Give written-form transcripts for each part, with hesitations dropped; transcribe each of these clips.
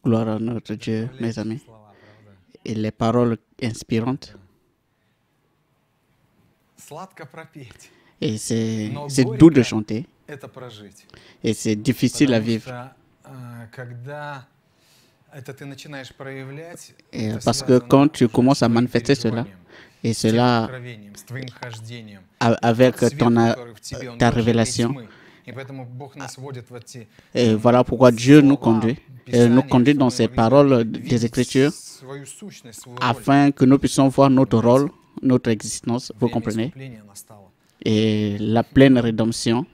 Gloire à notre Dieu, mes amis. Et les paroles inspirantes. Et c'est doux de chanter. Et c'est difficile à vivre. Et parce que quand tu commences à manifester cela, et cela avec ta révélation, et voilà pourquoi Dieu nous conduit dans ces paroles des Écritures, afin que nous puissions voir notre rôle, notre existence, vous comprenez? Et la pleine rédemption.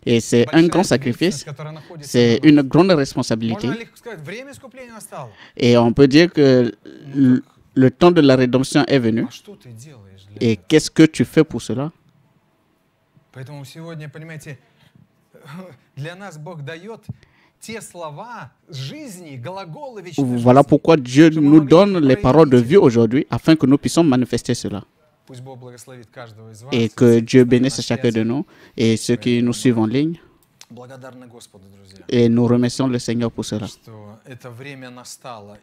Et c'est un grand sacrifice, c'est une grande responsabilité. Et on peut dire que le temps de la rédemption est venu. Et qu'est-ce que tu fais pour cela? Voilà pourquoi Dieu nous donne les paroles de vie aujourd'hui, afin que nous puissions manifester cela. Et que Dieu bénisse chacun de nous et ceux qui nous suivent en ligne. Et nous remercions le Seigneur pour cela.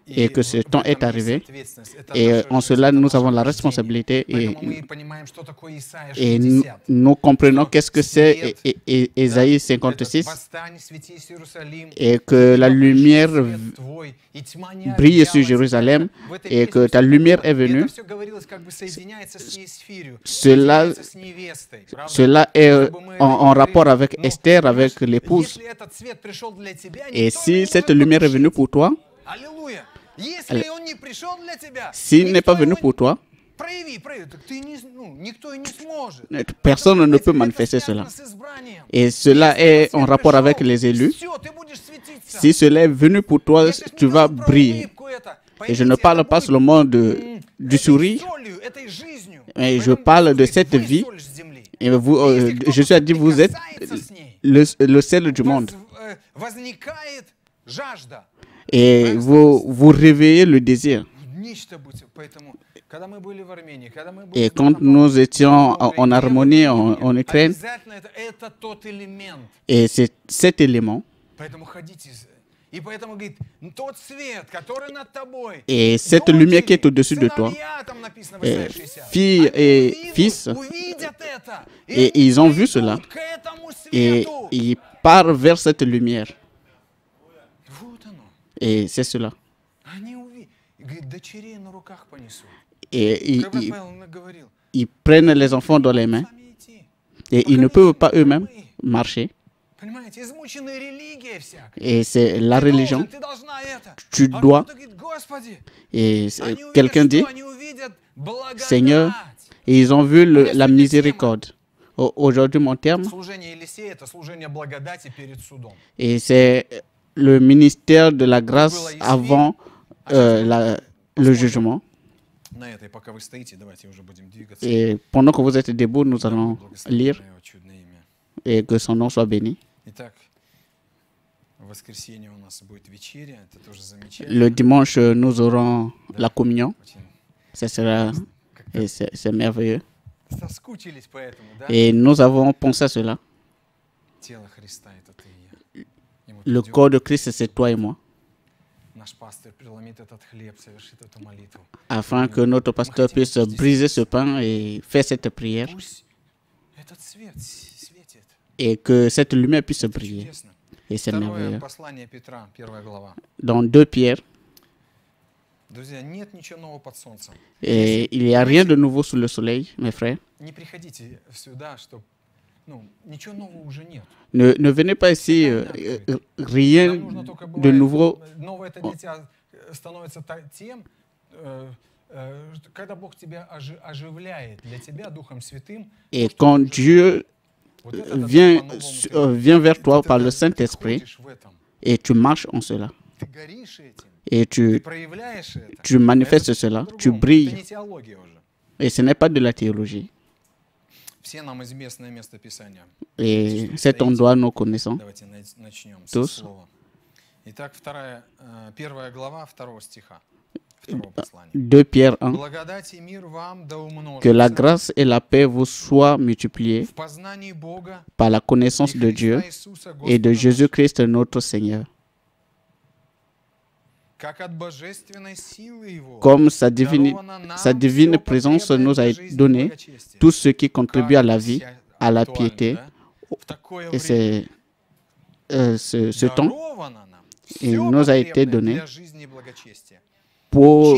Et que ce temps est arrivé. Et en cela, nous avons la responsabilité. Et nous comprenons qu'est-ce que c'est Ésaïe 56. Et que la lumière brille sur Jérusalem. Et que ta lumière est venue. Cela est en rapport avec Esther, avec l'épouse. Et si cette lumière est venue pour toi, s'il n'est pas venu pour toi, personne ne peut manifester cela. Et cela est en rapport avec les élus. Si cela est venu pour toi, tu vas briller. Et je ne parle pas seulement du sourire, mais je parle de cette vie. Et Jésus a dit, vous êtes le sel du monde. Et vous réveillez le désir. Et quand nous étions en harmonie en Ukraine, et c'est cet élément. Et cette lumière qui est au-dessus de toi, filles et fils, et ils ont vu cela, et ils partent vers cette lumière. Et c'est cela. Et ils prennent les enfants dans les mains, et ils ne peuvent pas eux-mêmes marcher. Et c'est la religion. Tu dois. Et quelqu'un dit, Seigneur, et ils ont vu la miséricorde. Aujourd'hui, mon terme, et c'est le ministère de la grâce avant le jugement. Et pendant que vous êtes debout, nous allons lire. Et que son nom soit béni. Le dimanche, nous aurons la communion. C'est merveilleux. Et nous avons pensé à cela. Le corps de Christ, c'est toi et moi. Afin que notre pasteur puisse briser ce pain et faire cette prière. Et que cette lumière puisse briller. Et c'est merveilleux. Dans 2 Pierre, et il n'y a rien de nouveau sous le soleil, mes frères. Ne venez pas ici, rien de nouveau. Et quand Dieu vient vers toi par le Saint-Esprit et tu marches en cela. Et tu manifestes cela, tu brilles. Et ce n'est pas de la théologie. Et cet endroit, nous connaissons tous. 2 Pierre 1. Que la grâce et la paix vous soient multipliées par la connaissance de Dieu et de Jésus-Christ notre Seigneur. Comme sa divine présence nous a donné tout ce qui contribue à la vie, à la piété. Et c'est ce temps, il nous a été donné pour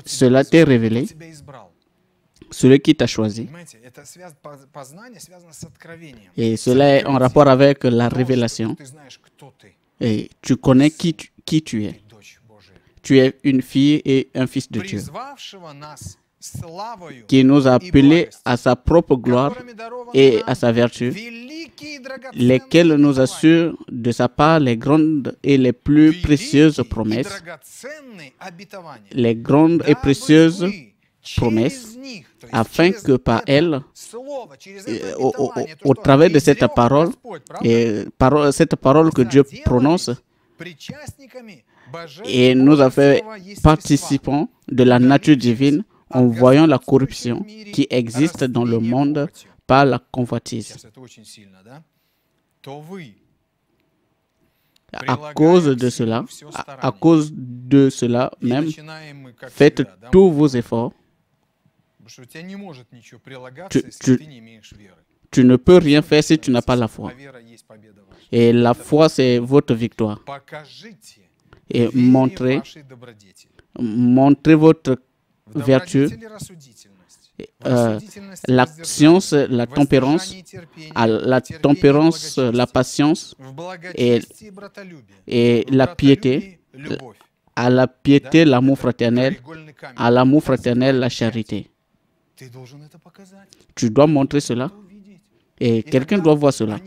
cela t'est révélé, celui qui t'a choisi. Et cela est en rapport avec la révélation. Et tu connais qui tu es. Tu es une fille et un fils de Dieu, qui nous a appelés à sa propre gloire et à sa vertu, lesquels nous assurent de sa part les grandes et les plus précieuses promesses, les grandes et précieuses promesses, afin que par elles, au travers de cette parole, cette parole que Dieu prononce, et nous a fait participants de la nature divine en voyant la corruption qui existe dans le monde par la convoitise. À cause de cela même, faites tous vos efforts. Tu ne peux rien faire si tu n'as pas la foi. Et la foi, c'est votre victoire. Et montrez votre vertu, la science, la tempérance, la patience et la piété, à la piété, l'amour fraternel, à l'amour fraternel, la charité. Tu dois montrer cela et quelqu'un doit voir cela.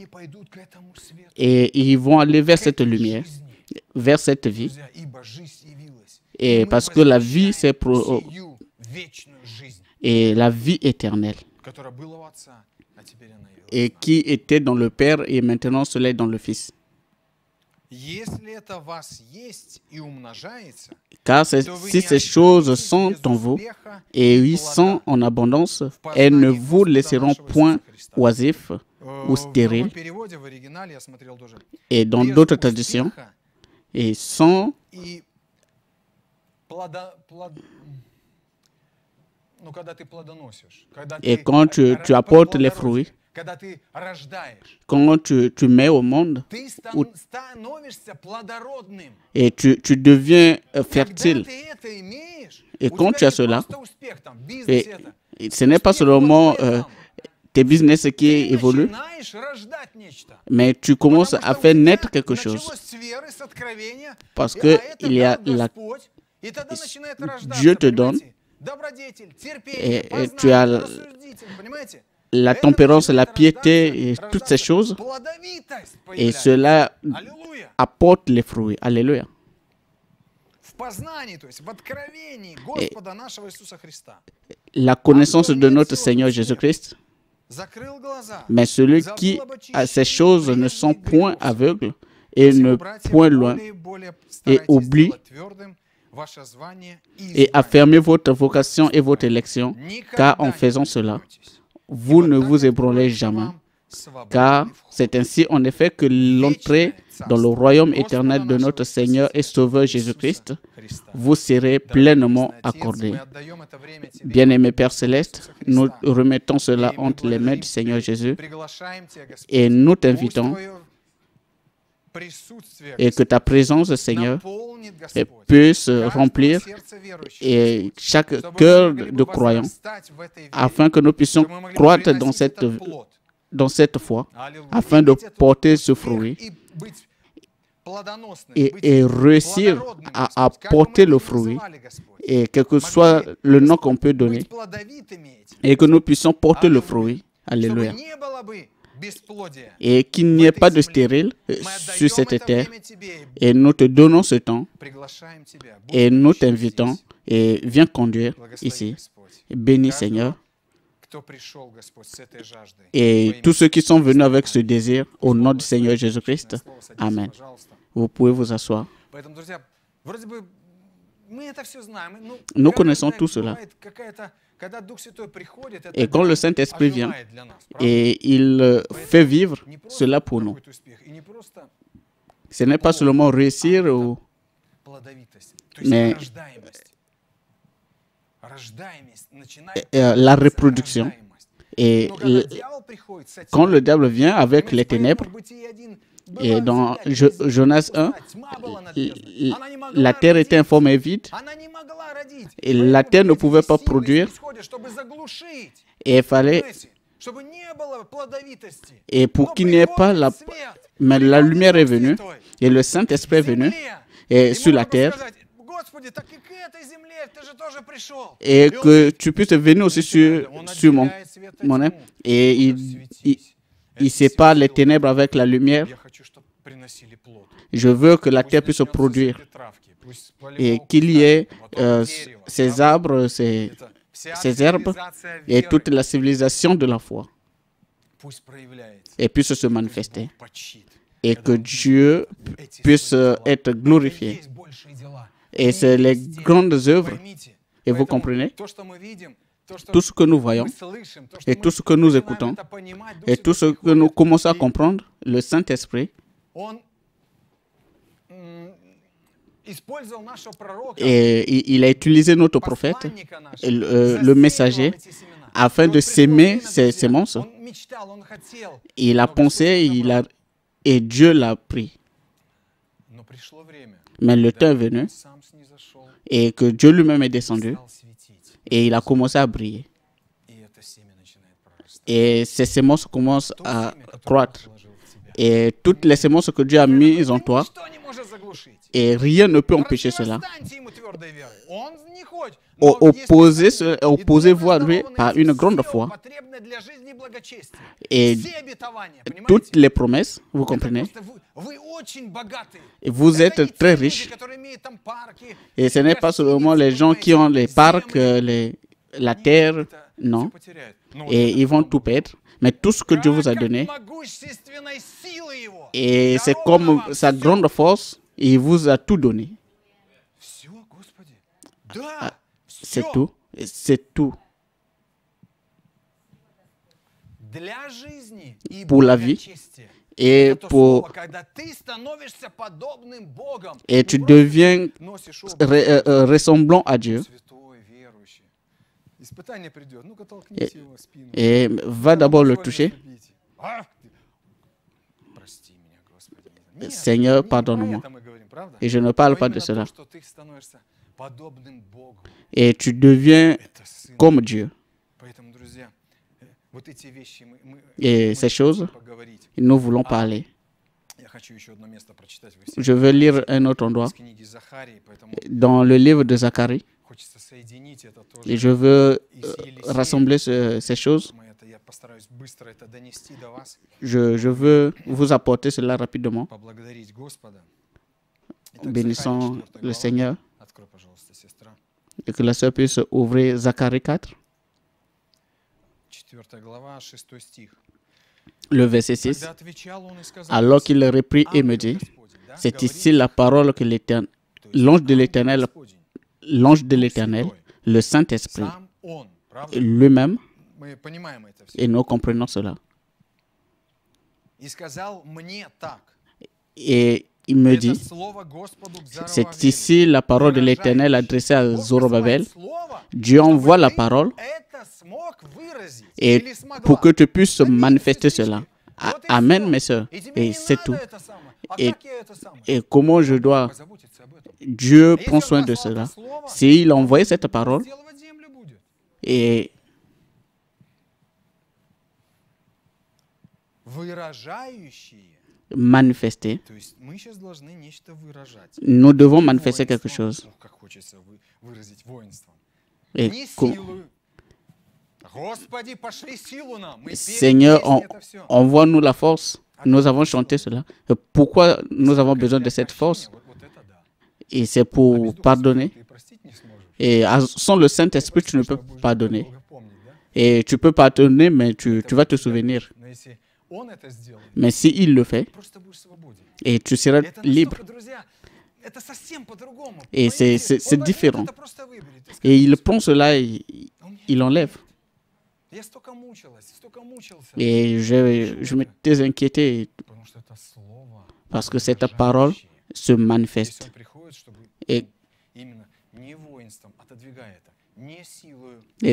Et ils vont aller vers cette lumière, vers cette vie. Et parce que la vie, c'est et la vie éternelle, et qui était dans le Père et maintenant cela est dans le Fils. Car si ces choses sont en vous et ils sont en abondance, elles ne vous laisseront point oisifs ou stériles. Et dans d'autres traductions, et sans et quand tu apportes les fruits, quand tu mets au monde, et tu deviens fertile. Et quand tu as cela, et ce n'est pas seulement tes business qui évoluent, mais tu commences à faire naître quelque chose. Parce que Dieu te donne, et tu as la tempérance, la piété, et toutes ces choses, et cela apporte les fruits. Alléluia. Et la connaissance de notre Seigneur Jésus-Christ, mais celui qui a ces choses ne sont point aveugles et ne point loin, et oublie et affirmez votre vocation et votre élection, car en faisant cela, vous ne vous ébranlez jamais. Car c'est ainsi en effet que l'entrée dans le royaume éternel de notre Seigneur et Sauveur Jésus-Christ vous serez pleinement accordée. Bien-aimé Père Céleste, nous remettons cela entre les mains du Seigneur Jésus et nous t'invitons et que ta présence, Seigneur, puisse remplir et chaque cœur de croyant, afin que nous puissions croître dans cette foi, afin de porter ce fruit et réussir à porter le fruit, et quel que soit le nom qu'on peut donner, et que nous puissions porter le fruit. Alléluia. Et qu'il n'y ait pas de stérile sur cette terre. Et nous te donnons ce temps et nous t'invitons et viens conduire ici. Bénis Seigneur. Et tous ceux qui sont venus avec ce désir, au nom du Seigneur Jésus-Christ. Amen. Vous pouvez vous asseoir. Nous connaissons tout cela. Et quand le Saint-Esprit vient, et il fait vivre cela pour nous. Ce n'est pas seulement réussir, mais la reproduction. Et quand le diable vient avec les ténèbres, et dans Jonas 1, la terre était informe et vide, et la terre ne pouvait pas produire, et il fallait, et pour qu'il n'y ait pas mais la lumière est venue, et le Saint-Esprit est venu, et sur la terre, et que tu puisses venir aussi sur mon âme, et il sépare les ténèbres avec la lumière. Je veux que la terre puisse produire et qu'il y ait ces arbres, ces herbes et toute la civilisation de la foi et puisse se manifester et que Dieu puisse être glorifié. Et c'est les grandes œuvres. Et vous comprenez? Tout ce que nous voyons et tout ce que nous écoutons et tout ce que nous commençons à comprendre, le Saint-Esprit, et il a utilisé notre prophète, le messager, afin de s'aimer ces semences. Il a pensé, et Dieu l'a pris. Mais le temps est venu et que Dieu lui-même est descendu et il a commencé à briller. Et ces semences commencent à croître. Et toutes les semences que Dieu a mises en toi, et rien ne peut empêcher cela. Opposez-vous à lui par une grande foi. Et toutes les promesses, vous comprenez? Et vous êtes très riches. Et ce n'est pas seulement les gens qui ont les parcs, la terre, non. Et ils vont tout perdre. Mais tout ce que Dieu vous a donné, et c'est comme sa grande force, il vous a tout donné. C'est tout. C'est tout. Pour la vie et pour... Et tu deviens ressemblant à Dieu. Et va d'abord le toucher. Seigneur, pardonne-moi. Et je ne parle pas de cela. Et tu deviens comme Dieu. Et ces choses, nous voulons parler. Je veux lire un autre endroit dans le livre de Zacharie. Et je veux rassembler ces choses. Je veux vous apporter cela rapidement. Bénissons le Seigneur. Et que la sœur puisse ouvrir Zacharie 4. Le verset 6. Alors qu'il reprit et me dit, c'est ici la parole que l'ange de l'Éternel, le Saint-Esprit, lui-même, et nous comprenons cela. Et il me dit, c'est ici la parole de l'Éternel adressée à Zorobabel. Dieu envoie la parole et pour que tu puisses manifester cela. Amen, mes soeurs. Et c'est tout. Et comment je dois... Dieu prend soin de cela. S'il a envoyé cette parole et manifester, nous devons manifester quelque chose. Et Seigneur, envoie-nous la force. Nous avons chanté cela. Pourquoi nous avons besoin de cette force? Et c'est pour pardonner. Et sans le Saint-Esprit, tu ne peux pas pardonner. Et tu peux pardonner, mais tu vas te souvenir. Mais s'il le fait, et tu seras libre. Et c'est différent. Et il prend cela et il enlève. Et je m'étais inquiété parce que cette parole se manifeste. Et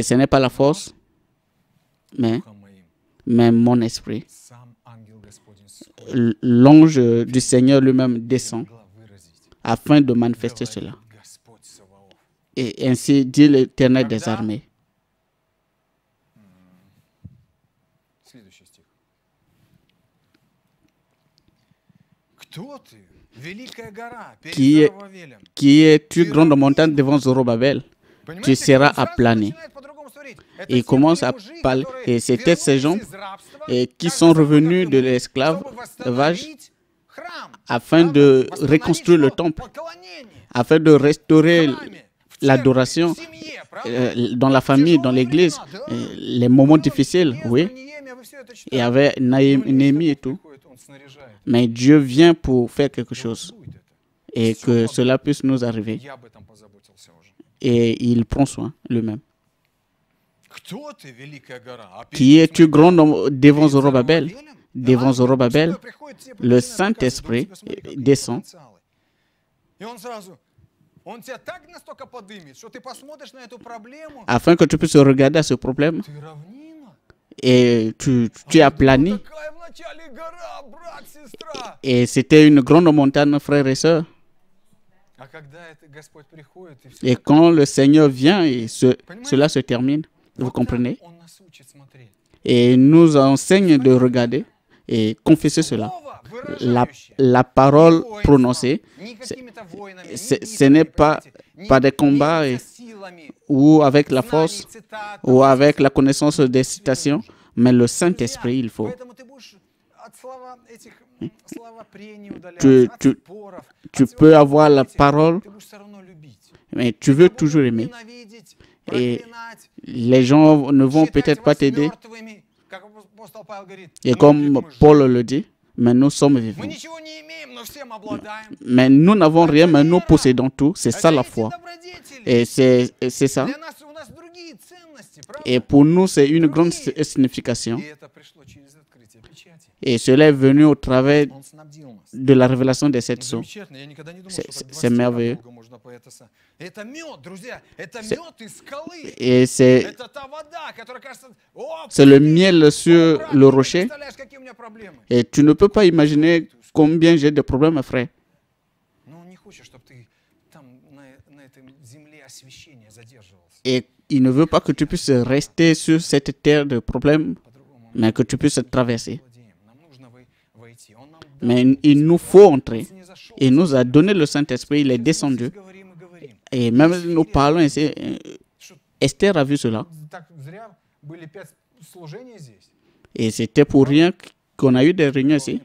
ce n'est pas la force, mais mon esprit. L'ange du Seigneur lui-même descend afin de manifester cela. Et ainsi dit l'Éternel des armées. Qui es-tu, grande montagne devant Zorobabel? Tu seras aplani. Et il commence à parler. Et c'était ces gens qui sont revenus de l'esclavage afin de reconstruire le temple, afin de restaurer l'adoration dans la famille, dans l'église, les moments difficiles, oui. Il y avait Néhémie et tout. Mais Dieu vient pour faire quelque chose et que cela puisse nous arriver. Et il prend soin lui-même. Qui es-tu grand devant Zorobabel? Devant Zorobabel, le Saint-Esprit descend. Afin que tu puisses regarder à ce problème et tu es aplani. Et c'était une grande montagne, frères et sœurs. Et quand le Seigneur vient, et cela se termine. Vous comprenez? Et nous enseigne de regarder et confesser cela. La parole prononcée, ce n'est pas par des combats ou avec la force ou avec la connaissance des citations, mais le Saint-Esprit, il faut. Tu peux avoir la parole, mais tu veux toujours aimer. Et les gens ne vont peut-être pas t'aider. Et comme Paul le dit, mais nous sommes vivants. Mais nous n'avons rien, mais nous possédons tout. C'est ça la foi. Et c'est ça. Et pour nous, c'est une grande signification. Et cela est venu au travers de la révélation des 7 sceaux. C'est merveilleux. Et c'est le miel sur le rocher. Et tu ne peux pas imaginer combien j'ai de problèmes, frère. Et il ne veut pas que tu puisses rester sur cette terre de problèmes, mais que tu puisses traverser. Mais il nous faut entrer. Il nous a donné le Saint-Esprit, il est descendu. Et même nous parlons ici, Esther a vu cela. Et c'était pour rien qu'on a eu des réunions ici.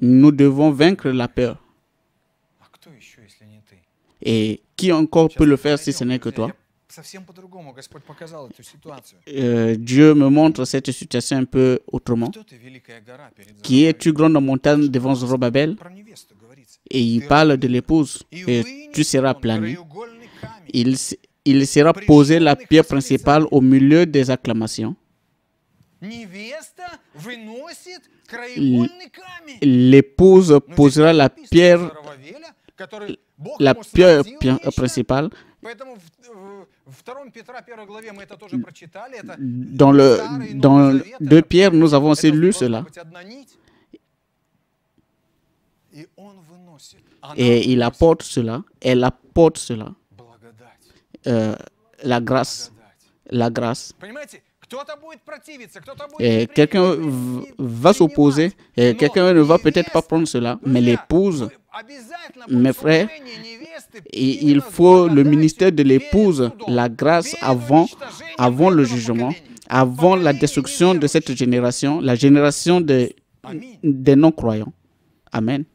Nous devons vaincre la peur. Et qui encore peut le faire si ce n'est que toi? Dieu me montre cette situation un peu autrement. Qui es-tu, grande montagne devant Zorobabel? Et il parle de l'épouse. Et tu seras aplani. Il sera posé la pierre principale au milieu des acclamations. L'épouse posera la pierre principale. Dans 2 Pierre, nous avons aussi lu cela. Et il apporte cela. Elle apporte cela. La grâce. La grâce. Et quelqu'un va s'opposer. Et quelqu'un ne va peut-être pas prendre cela. Mais l'épouse, mes frères, il faut le ministère de l'épouse, la grâce avant le jugement, avant la destruction de cette génération, la génération des non-croyants. Amen.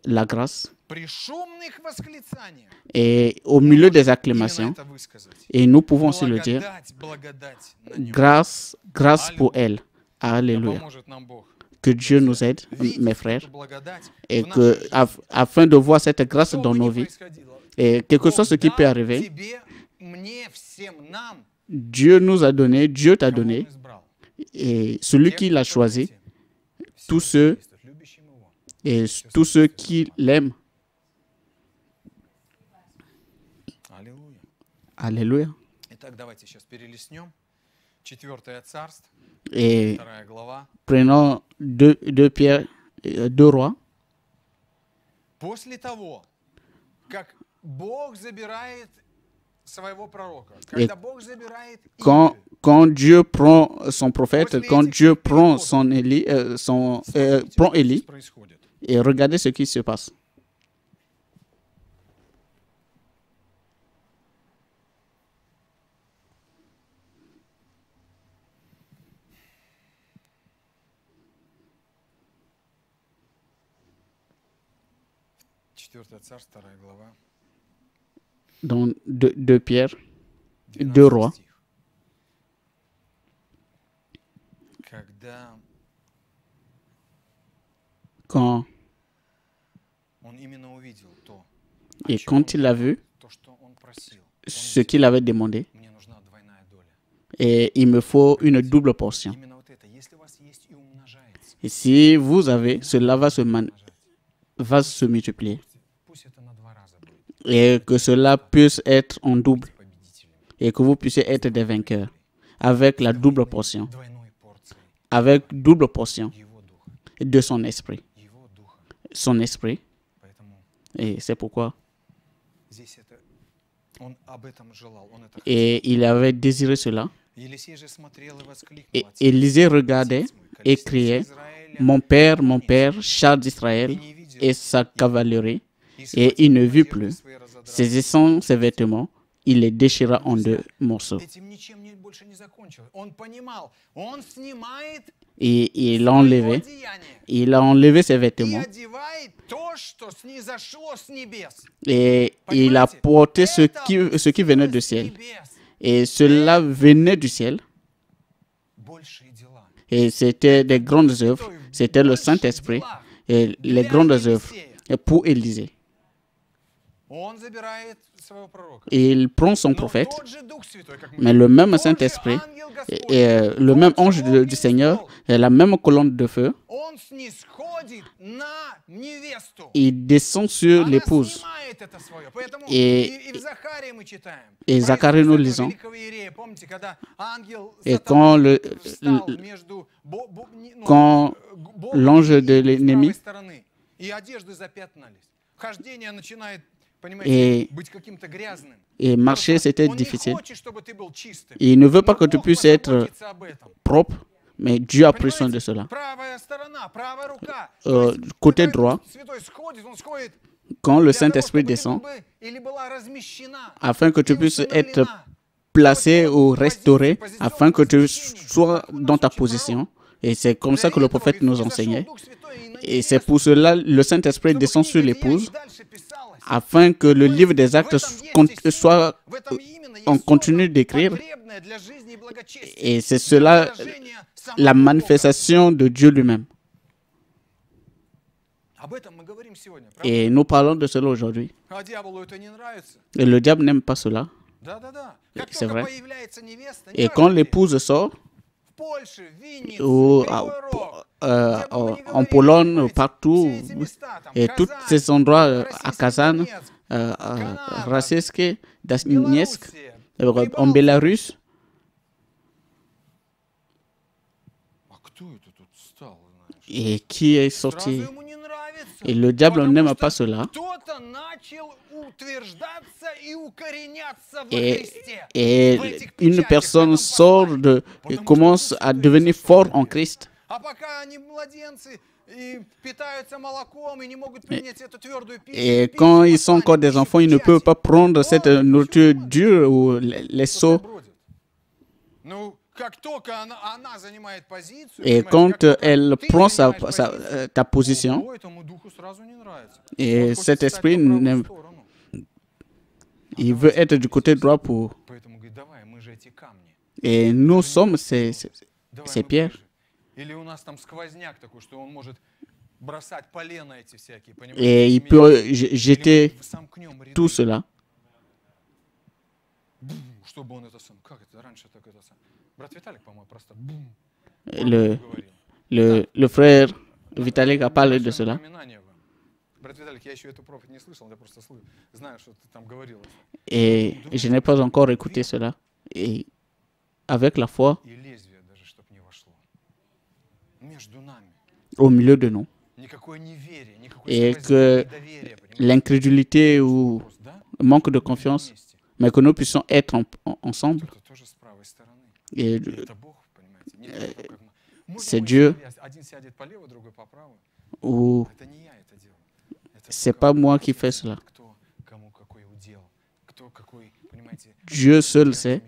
La grâce. Et au milieu des acclamations, et nous pouvons aussi le dire, grâce pour elle. Alléluia. Que Dieu nous aide, mes frères, et afin de voir cette grâce dans nos vies, et quelque chose ce qui peut arriver, Dieu nous a donné, Dieu t'a donné, et celui qui l'a choisi, tous ceux qui l'aiment. Alléluia. Et prenons 2 Pierre, 2 Rois. Et quand Dieu prend son prophète, quand Dieu prend prend Élie, et regardez ce qui se passe. Dans 2 Pierre, 2 Rois. Quand il a vu ce qu'il avait demandé, et il me faut une double portion. Et si vous avez, cela va se multiplier. Et que cela puisse être en double. Et que vous puissiez être des vainqueurs. Avec la double portion. Avec double portion de son esprit. Son esprit. Et c'est pourquoi. Et il avait désiré cela. Et Élisée regardait et criait, mon père, char d'Israël et sa cavalerie. Et il ne vit plus. Saisissant ses vêtements, il les déchira en 2 morceaux. Et il a enlevé ses vêtements. Et il a porté ce qui venait du ciel. Et cela venait du ciel. Et c'était des grandes œuvres. C'était le Saint-Esprit et les grandes œuvres pour Élisée. Et il prend son prophète, mais le même Saint-Esprit, et le même ange du Seigneur, et la même colonne de feu, il descend sur l'épouse. Et Zacharie, nous lisons, et quand l'ange de l'ennemi et marcher, c'était difficile. Il ne veut pas que tu puisses être propre, mais Dieu a pris soin de cela. Côté droit, quand le Saint-Esprit descend, afin que tu puisses être placé ou restauré, afin que tu sois dans ta position. Et c'est comme ça que le prophète nous enseignait. Et c'est pour cela que le Saint-Esprit descend sur l'épouse, afin que le livre des actes soit en continu d'écrire. Et c'est cela la manifestation de Dieu lui-même. Et nous parlons de cela aujourd'hui. Et le diable n'aime pas cela. C'est vrai. Et quand l'épouse sort, ou en Pologne, partout, et tous ces endroits, à Kazan, Raciske, Donetsk, en Bélarus. Et qui est sorti? Et le diable n'aime pas cela. Et une personne sort et commence à devenir fort en Christ. Et quand ils sont encore des enfants, ils ne peuvent pas prendre cette nourriture dure ou les seaux. Et quand elle prend ta position, et cet esprit, il veut être du côté droit pour... Et nous sommes ces pierres. Et il peut jeter tout cela. Le frère Vitalik a parlé de cela. Et je n'ai pas encore écouté cela. Et avec la foi, au milieu de nous, et que l'incrédulité ou manque de confiance, mais que nous puissions être ensemble. Et c'est Dieu, ou c'est pas moi qui fais cela. Dieu seul sait.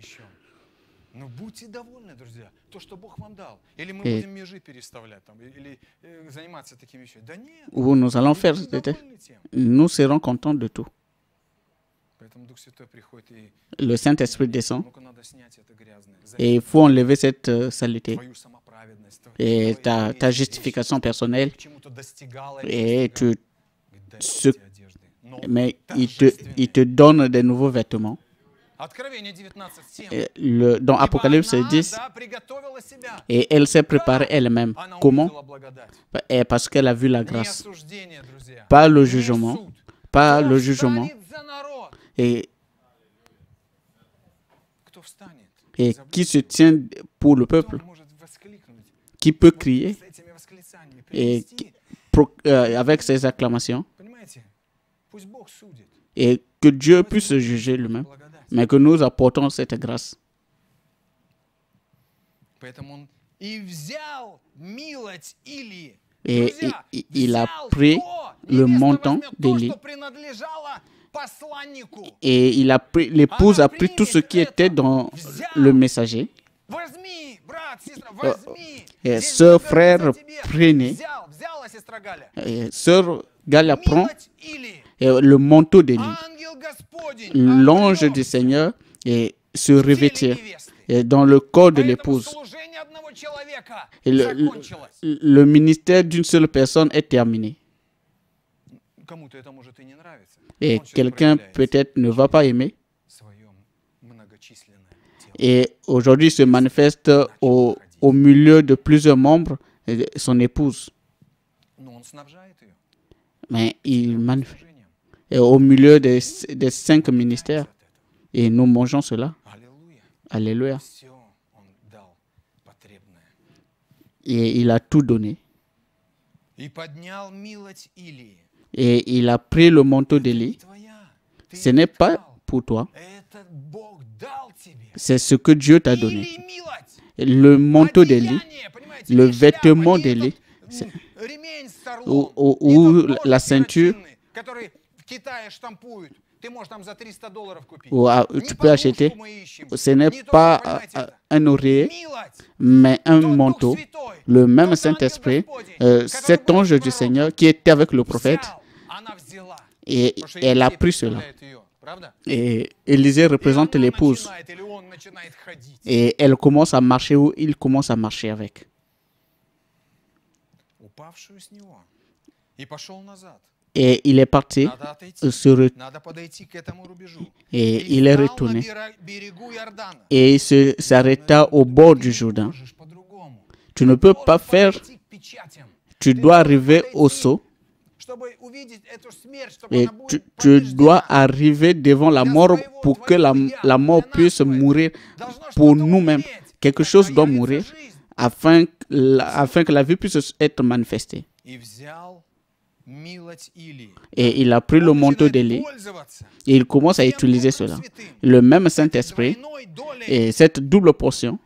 Et où nous allons faire, nous serons contents de tout. Le Saint-Esprit descend et il faut enlever cette saleté et ta justification personnelle et mais il te donne des nouveaux vêtements. Dans Apocalypse 10, et elle s'est préparée elle-même. Comment? Parce qu'elle a vu la grâce. Pas le jugement. Pas le jugement. Et qui se tient pour le peuple? Qui peut crier et avec ses acclamations? Et que Dieu puisse juger lui-même, mais que nous apportons cette grâce. Et il a pris le montant d'Élie. Et l'épouse a pris tout ce qui était dans le messager. Sœur, frère, prenez. Sœur Galia prend le manteau d'Élie. L'ange du Seigneur se revêtit dans le corps de l'épouse. Le ministère d'une seule personne est terminé. Et quelqu'un peut-être ne va pas aimer. Et aujourd'hui se manifeste au milieu de plusieurs membres, son épouse. Mais il manifeste au milieu des 5 ministères. Et nous mangeons cela. Alléluia. Et il a tout donné. Et il a pris le manteau d'Élie. Ce n'est pas pour toi. C'est ce que Dieu t'a donné. Le manteau d'Élie, le vêtement d'Élie, ou la ceinture, tu peux acheter. Ce n'est pas un oreiller, mais un manteau. Le même Saint-Esprit, cet ange du Seigneur qui était avec le prophète, et elle a pris cela. Et Élisée représente l'épouse. Et elle commence à marcher où il commence à marcher avec. Et il est parti, et il est retourné. Et il s'arrêta au bord du Jourdain. Tu ne peux pas faire, tu dois arriver au sceau. Et tu dois arriver devant la mort pour que la mort puisse mourir pour nous-mêmes. Quelque chose doit mourir afin que la vie puisse être manifestée. Et il a pris le manteau d'Élie et il commence à utiliser cela. Le même Saint-Esprit et cette double portion.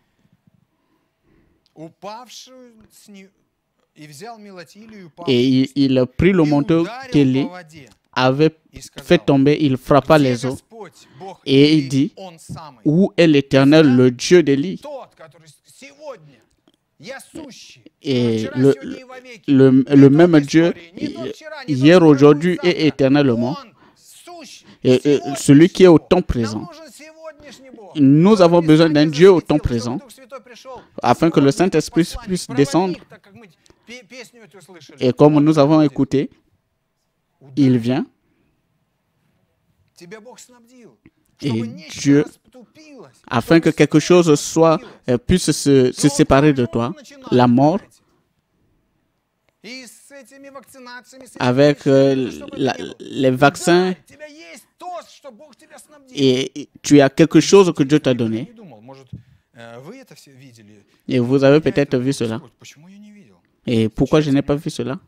Et il a pris le manteau qu'Élie avait fait tomber, il frappa les eaux. Et il dit, où est l'Éternel, le Dieu d'Élie? Et le même Dieu, hier, aujourd'hui et éternellement, et celui qui est au temps présent. nous avons besoin d'un Dieu au temps présent afin que le Saint-Esprit puisse descendre. Et comme nous avons écouté, il vient. Et Dieu, afin que quelque chose puisse se séparer de toi, la mort, avec les vaccins, et tu as quelque chose que Dieu t'a donné. Et vous avez peut-être vu cela. Et pourquoi je n'ai pas vu cela?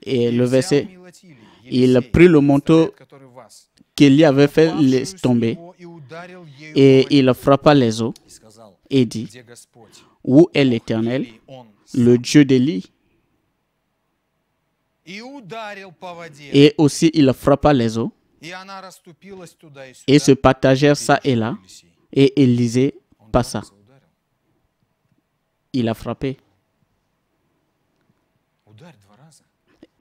Et le verset, il prit le manteau qu'Élie avait fait tomber et il frappa les eaux et dit, où est l'Éternel, le Dieu d'Élie? Et aussi il frappa les eaux et se partagèrent ça et là, et Élisée passa. Il a frappé.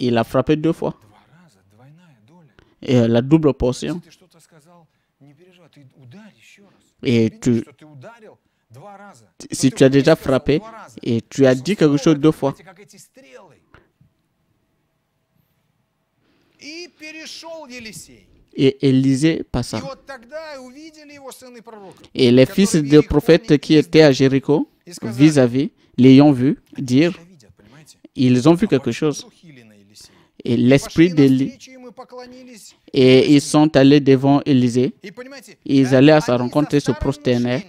Il a frappé 2 fois. Et la double portion. Et si tu as déjà frappé et tu as dit quelque chose 2 fois, et Élisée passa. Et les fils des prophètes qui étaient à Jéricho, vis-à-vis, l'ayant vu, dire, ils ont vu quelque chose. Et l'esprit d'Élie, et ils sont allés devant Élisée, ils allaient à sa rencontre et se prosternèrent.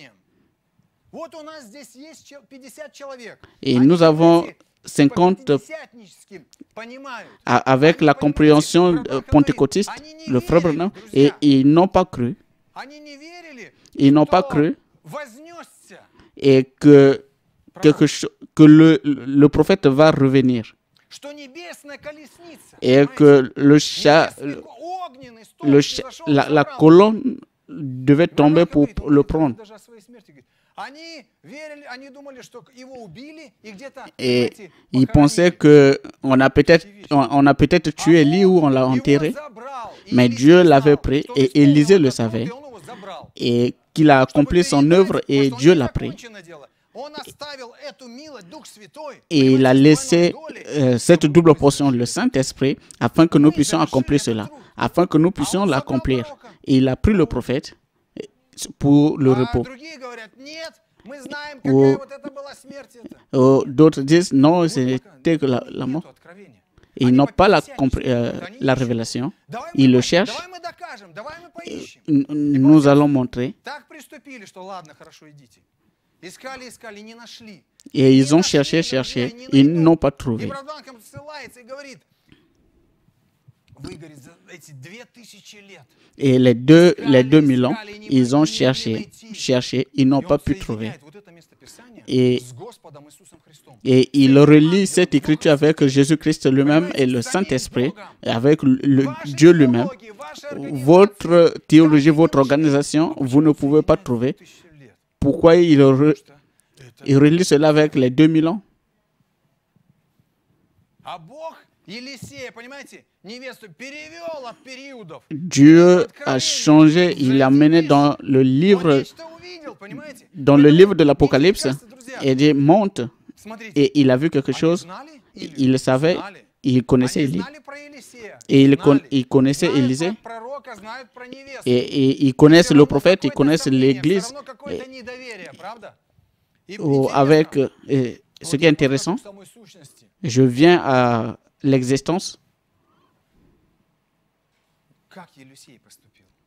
Et nous avons 50 avec la compréhension pentecôtiste, le frère Branham, et ils n'ont pas cru. Ils n'ont pas cru et que le prophète va revenir. Et que la colonne devait tomber pour le prendre. Et ils pensaient qu'on a peut-être tué Élie ou on l'a enterré, mais Dieu l'avait pris et Élisée le savait et qu'il a accompli son œuvre et Dieu l'a pris. Et il a laissé cette double portion, le Saint-Esprit, afin que nous puissions accomplir cela, afin que nous puissions l'accomplir. Et il a pris le prophète pour le repos. D'autres disent non, c'était que la mort. Ils n'ont pas la révélation. Ils le cherchent. Nous allons montrer. Et ils ont cherché, ils n'ont pas trouvé. Et les 2000 ans, ils ont cherché, ils n'ont pas pu trouver. Et il relie cette écriture avec Jésus-Christ lui-même et le Saint-Esprit, avec le Dieu lui-même. Votre théologie, votre organisation, vous ne pouvez pas trouver. Pourquoi il relie cela avec les 2000 ans? Dieu a changé, il l'a mené dans le livre de l'Apocalypse et dit monte. Et il a vu quelque chose, il le savait, il connaissait Élie. Et il connaissait Élisée. Et ils connaissent le prophète, ils connaissent l'Église. Avec ce qui est intéressant, je viens à l'existence.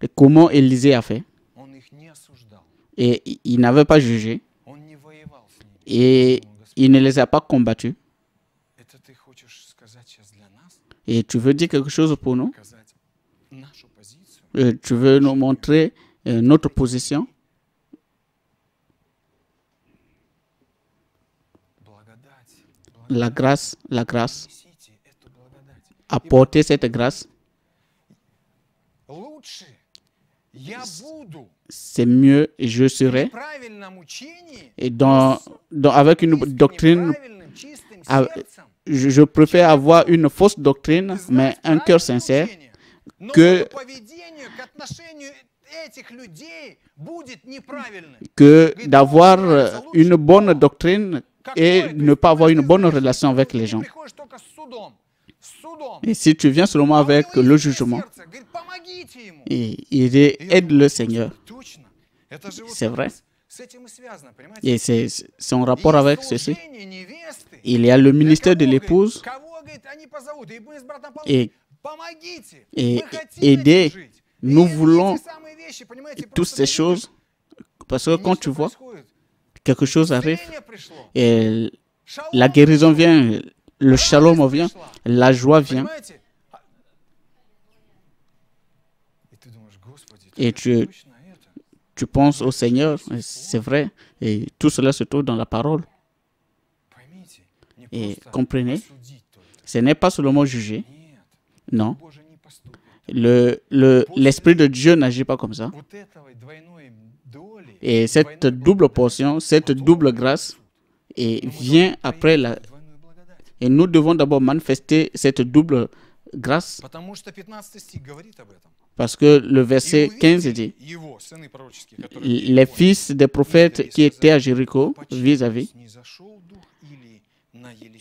Et comment Élisée a fait. Et il n'avait pas jugé. Et il ne les a pas combattus. Et tu veux dire quelque chose pour nous? Tu veux nous montrer notre position? La grâce, apporter cette grâce. C'est mieux, je serai. Et avec une doctrine, je préfère avoir une fausse doctrine, mais un cœur sincère, que que d'avoir une bonne doctrine et ne pas avoir une bonne relation avec les gens. Et si tu viens seulement avec le jugement, et il dit, aide le Seigneur. C'est vrai. Et c'est en rapport avec ceci. Il y a le ministère de l'épouse et aider. Nous voulons toutes ces choses parce que quand tu vois, quelque chose arrive et la guérison vient, le shalom vient, la joie vient. Et tu penses au Seigneur, c'est vrai, et tout cela se trouve dans la parole. Et comprenez, ce n'est pas seulement juger, non. L'Esprit de Dieu n'agit pas comme ça. Et cette double portion, cette double grâce, et vient après la... Et nous devons d'abord manifester cette double grâce. Parce que le verset 15 dit, les fils des prophètes qui étaient à Jéricho, vis-à-vis,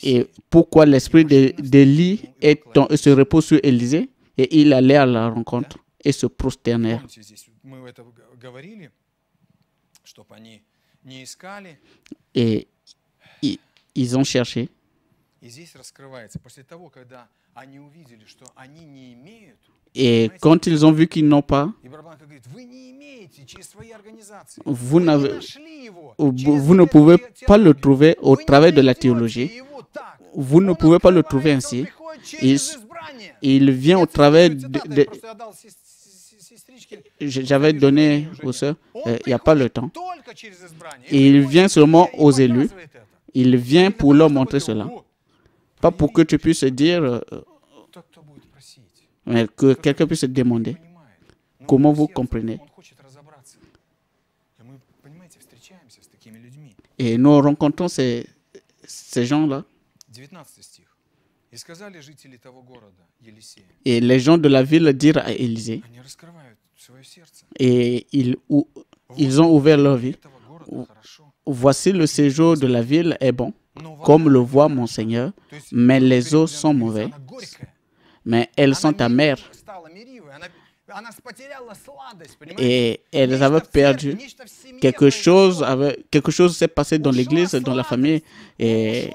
et pourquoi l'esprit d'Élie se repose sur Élisée, et il allait à la rencontre et se prosternèrent. Et ils ont cherché. Et quand ils ont vu qu'ils n'ont pas, vous ne pouvez pas le trouver au travers de la théologie. Vous ne pouvez pas le trouver ainsi. Il vient au travers de... J'avais donné aux sœurs, il n'y a pas le temps. Et il vient seulement aux élus. Il vient pour leur montrer cela. Pas pour que tu puisses dire, mais que quelqu'un puisse te demander comment vous comprenez. Et nous rencontrons ces gens-là. Et les gens de la ville dirent à Élisée, et ils ont ouvert leur vie. Voici le séjour de la ville est bon, comme le voit mon Seigneur, mais les eaux sont mauvaises, mais elles sont amères. Et elles avaient perdu quelque chose. Quelque chose s'est passé dans l'église, dans la famille. Et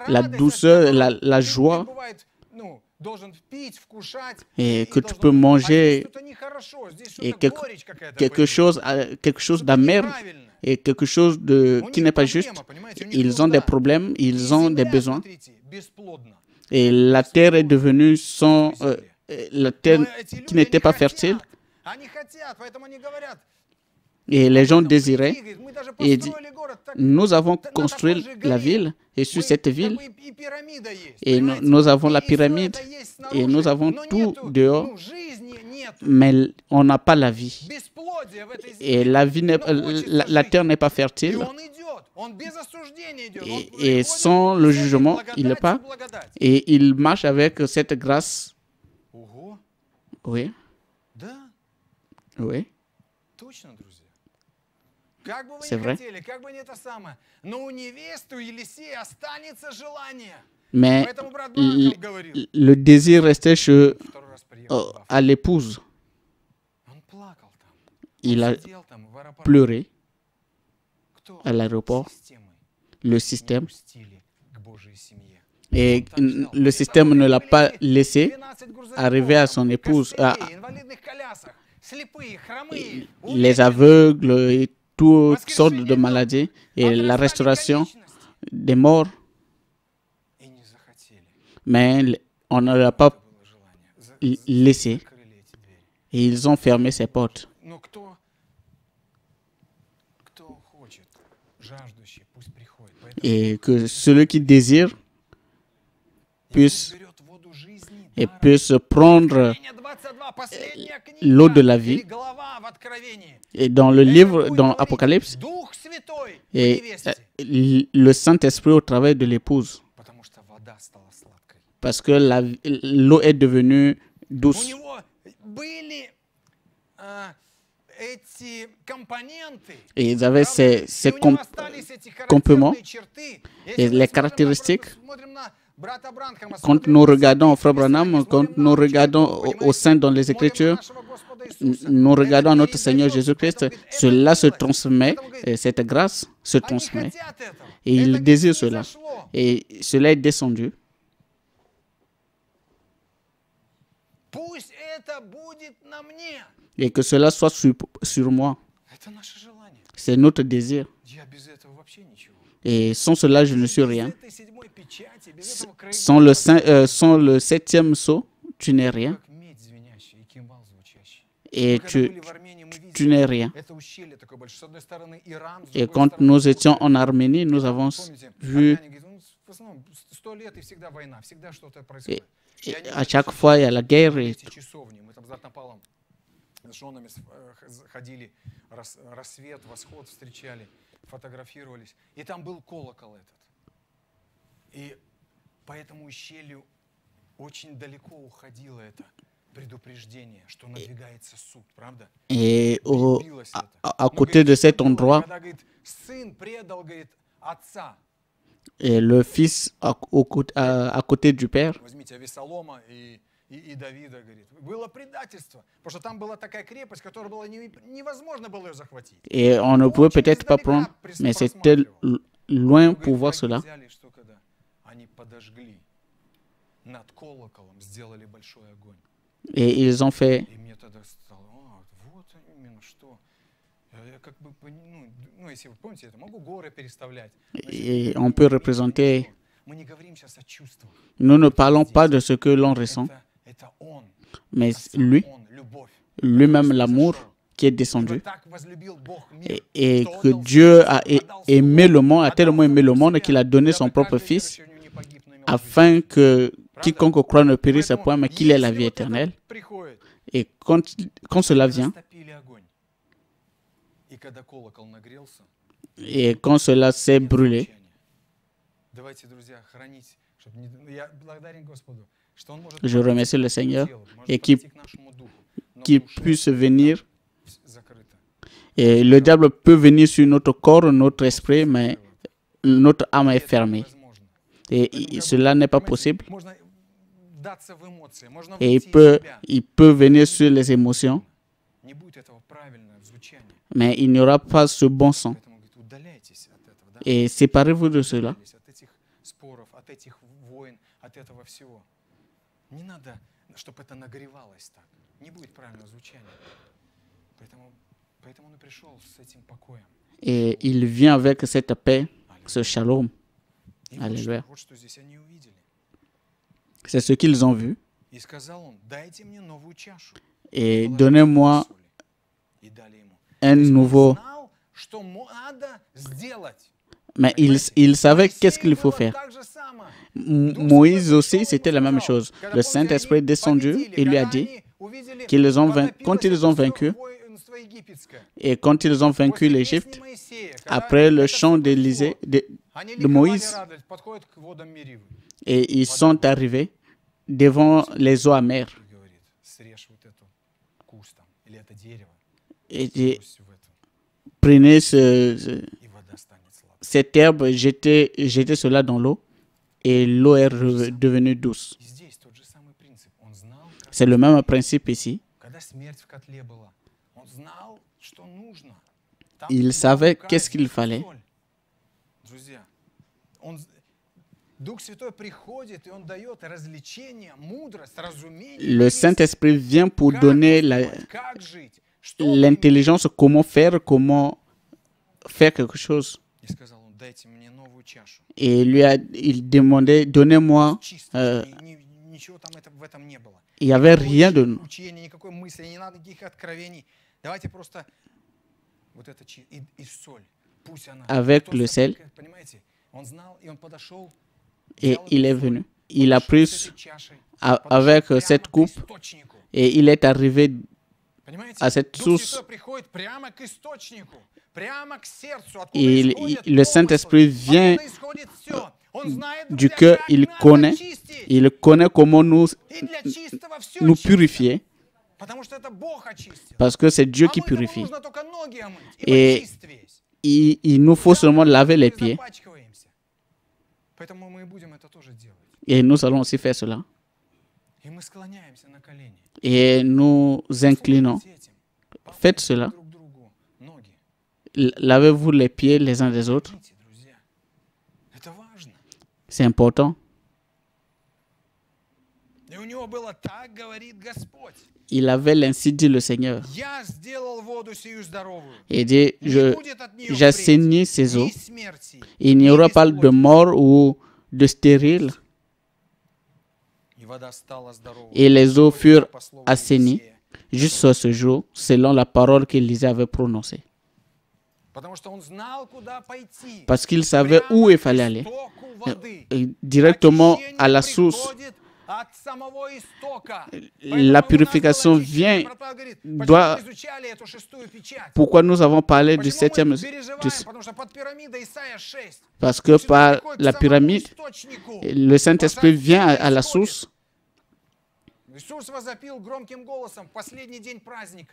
la douceur, la joie, et que tu peux manger, et quelque chose d'amer, et quelque chose qui n'est pas juste. Ils ont des problèmes, ils ont des besoins. Et la terre est devenue la terre qui n'était pas fertile. Et les gens désiraient. Et dit, nous avons construit la ville, et sur cette ville, et nous avons la pyramide, et nous avons tout dehors, mais on n'a pas la vie. Et la terre n'est pas fertile. Et sans le jugement, il n'est pas. Et il marche avec cette grâce. Oui. Oui. C'est vrai. Mais le désir restait à l'épouse. Il a pleuré à l'aéroport. Le système. Et le système ne l'a pas laissé arriver à son épouse. Les aveugles et toutes sortes de maladies et la restauration des morts. Mais on ne l'a pas laissé et ils ont fermé ses portes. Et que celui qui désire puisse prendre l'eau de la vie. Et dans le livre, dans Apocalypse, et le Saint-Esprit au travers de l'épouse. Parce que l'eau est devenue douce. Et ils avaient ces compléments et les caractéristiques. Quand nous regardons Frère Branham, quand nous regardons au sein dans les Écritures, nous regardons notre Seigneur Jésus-Christ, cela se transmet, cette grâce se transmet. Et ils désirent cela. Et cela est descendu. Et que cela soit sur moi. C'est notre désir. Et sans cela, je ne suis rien. Sans le 7e sceau, tu n'es rien. Et tu n'es rien. Et quand nous étions en Arménie, nous avons vu... Et à chaque fois, il y a la guerre. Et et à côté de cet endroit, et le fils à côté du père, et on ne pouvait peut-être pas prendre, mais c'était loin pour voir cela. Et ils ont fait... Et on peut représenter... Nous ne parlons pas de ce que l'on ressent, mais lui-même l'amour qui est descendu. Et que Dieu a aimé le monde, a tellement aimé le monde qu'il a donné son propre Fils, afin que quiconque croit ne périsse point, mais qu'il ait la vie éternelle. Et quand cela vient, et quand cela s'est brûlé, je remercie le Seigneur et qu'il puisse venir. Et le diable peut venir sur notre corps, notre esprit, mais notre âme est fermée. Et cela n'est pas possible. Et il peut venir sur les émotions, mais il n'y aura pas ce bon sens. Et séparez-vous de cela. Et il vient avec cette paix, ce shalom. Alléluia. C'est ce qu'ils ont vu. Et donnez-moi un nouveau... Mais il savait qu'est-ce qu'il faut faire. Moïse aussi, c'était la même chose. Le Saint-Esprit est descendu et lui a dit quand ils ont vaincu, et quand ils ont vaincu l'Égypte, après le chant de Moïse, et ils sont arrivés devant les eaux amères. Et prenez cette herbe, jetez cela dans l'eau, et l'eau est devenue douce. C'est le même principe ici. Il savait qu'est-ce qu'il fallait. Le Saint-Esprit vient pour donner l'intelligence, comment faire quelque chose. Et il demandait, donnez-moi... il n'y avait rien de nous. Avec le sel, et il est venu. Il a pris avec cette coupe et il est arrivé à cette source. Et le Saint-Esprit vient du cœur, il connaît comment nous purifier. Parce que c'est Dieu qui purifie. Et il nous faut seulement laver les pieds. Et nous allons aussi faire cela. Et nous inclinons. Faites cela. Lavez-vous les pieds les uns des autres. C'est important. Il avait l'ainsi dit le Seigneur. Il dit, j'assainis ces eaux. Il n'y aura pas de mort ou de stérile. Et les eaux furent assainies jusqu'à ce jour, selon la parole qu'Élisée avait prononcée. Parce qu'il savait où il fallait aller. Directement à la source. La purification vient. Pourquoi nous avons parlé du septième? Parce que par la pyramide, le Saint-Esprit vient à la source.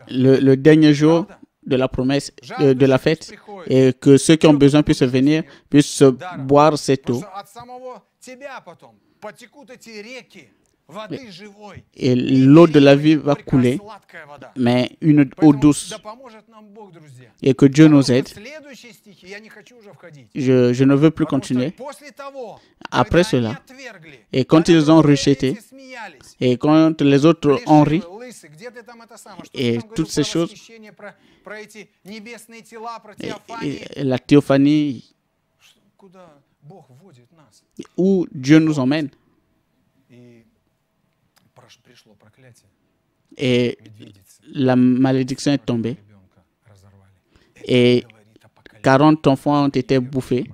Le dernier jour de la promesse, de la fête, et que ceux qui ont besoin puissent venir, puissent boire cette eau. Et l'eau de la vie va couler, mais une eau douce. Et que Dieu nous aide. Je ne veux plus continuer. Après cela, et quand ils ont rejeté, et quand les autres ont ri, et toutes ces choses, et la théophanie, où Dieu nous emmène. Et la malédiction est tombée. Et 40 enfants ont été bouffés.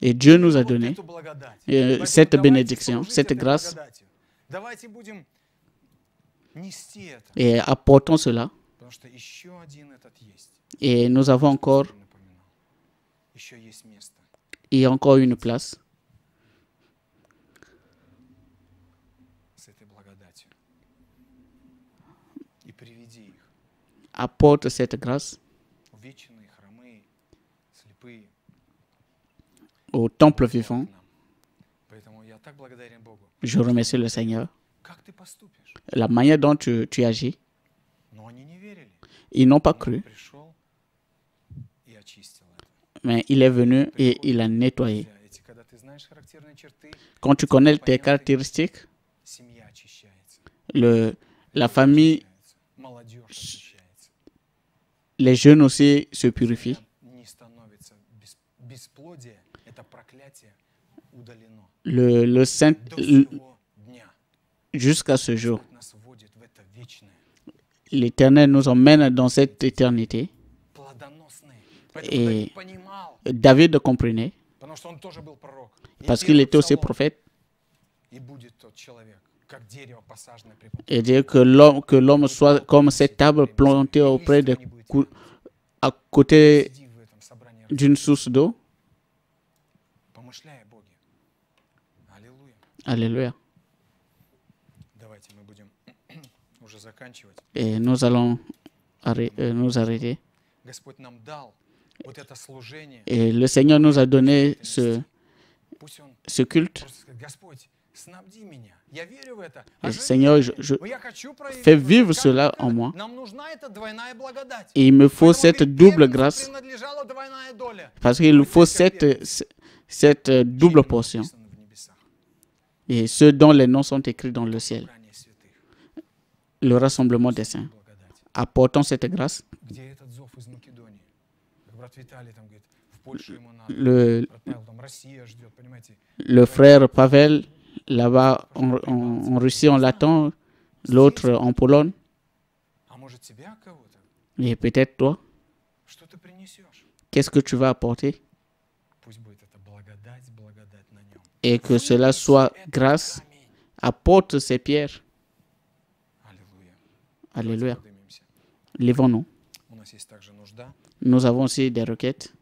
Et Dieu nous a donné cette bénédiction, cette grâce. Et apportons cela. Et nous avons encore, il y a encore une place. Apporte cette grâce au temple vivant. Je remercie le Seigneur. La manière dont tu agis, ils n'ont pas cru. Mais il est venu et il a nettoyé. Quand tu connais tes caractéristiques, la famille, les jeunes aussi se purifient. Le Saint, jusqu'à ce jour, l'Éternel nous emmène dans cette éternité. Et David comprenait, parce qu'il était aussi prophète, et dire que l'homme soit comme cette table plantée auprès de, à côté d'une source d'eau. Alléluia. Et nous allons nous arrêter. Et le Seigneur nous a donné ce culte. Et Seigneur, je fais vivre cela en moi. Et il me faut cette double grâce. Parce qu'il faut cette double portion. Et ceux dont les noms sont écrits dans le ciel. Le rassemblement des saints. Apportons cette grâce. Le frère Pavel, là-bas en Russie, on l'attend. L'autre en Pologne. Et peut-être toi. Qu'est-ce que tu vas apporter? Et que cela soit grâce. Apporte ces pierres. Alléluia. Lèvons-nous. Nous avons aussi des requêtes.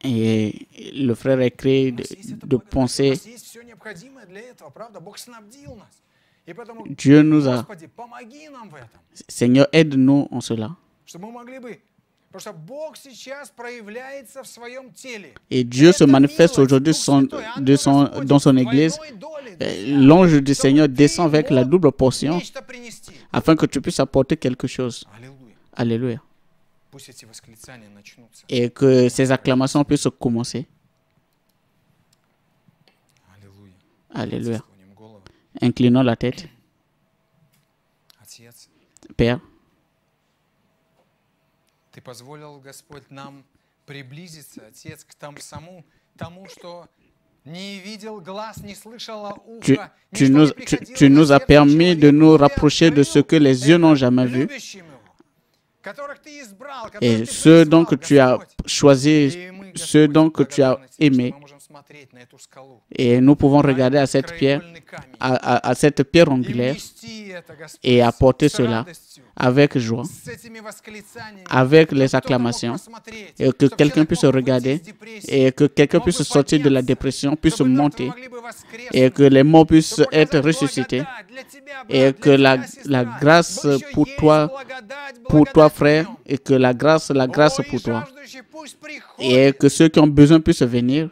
Et le frère a créé de penser. Dieu nous a. Seigneur, aide-nous en cela. Et Dieu se manifeste aujourd'hui dans son Église. L'ange du Seigneur descend avec la double portion afin que tu puisses apporter quelque chose. Alléluia. Et que ces acclamations puissent commencer. Alléluia. Inclinons la tête. Père, Ты позволил, Господь, нам приблизиться, Отец, к тому, что не видел глаз, не слышало ухо, tu nous as permis de nous rapprocher de ce que les yeux n'ont jamais vu. Et ceux dont tu as choisi, ceux dont tu as aimé. Et nous pouvons regarder à cette pierre, à cette pierre angulaire et apporter cela avec joie, avec les acclamations, et que quelqu'un puisse regarder, et que quelqu'un puisse sortir de la dépression, puisse monter, et que les morts puissent être ressuscités, et que la grâce pour toi, frère, et que la grâce pour toi, et que ceux qui ont besoin puissent venir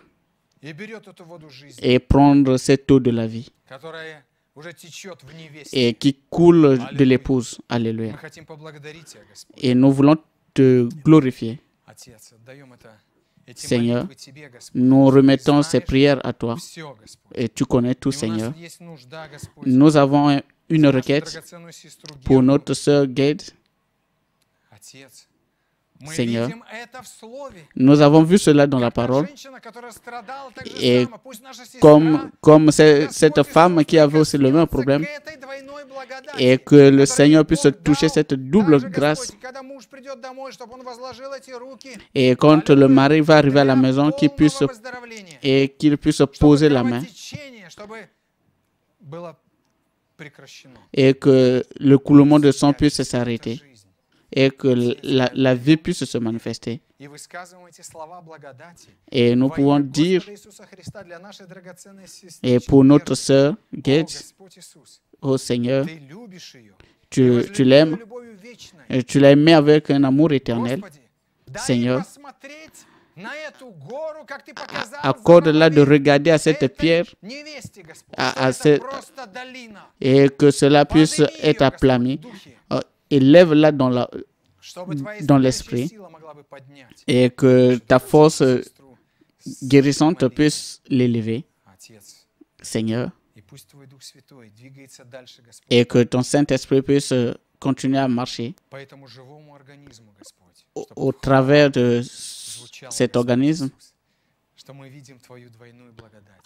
et prendre cette eau de la vie et qui coule de l'épouse. Alléluia. Et nous voulons te glorifier. Seigneur, nous remettons ces prières à toi et tu connais tout, Seigneur. Nous avons une requête pour notre sœur Gade. Seigneur, nous avons vu cela dans la parole. Et comme cette femme qui avait aussi le même problème, et que le Seigneur puisse toucher cette double grâce. Et quand le mari va arriver à la maison, qu'il puisse poser la main. Et que le coulement de sang puisse s'arrêter. Et que la vie puisse se manifester. Et nous pouvons dire, et pour notre sœur Gade, oh Seigneur, tu l'aimes, et tu l'as aimée avec un amour éternel. Seigneur, accorde-la de regarder à cette pierre et que cela puisse être aplani. Élève-la dans l'esprit et que ta force guérissante puisse l'élever, Seigneur, et que ton Saint-Esprit puisse continuer à marcher au travers de cet organisme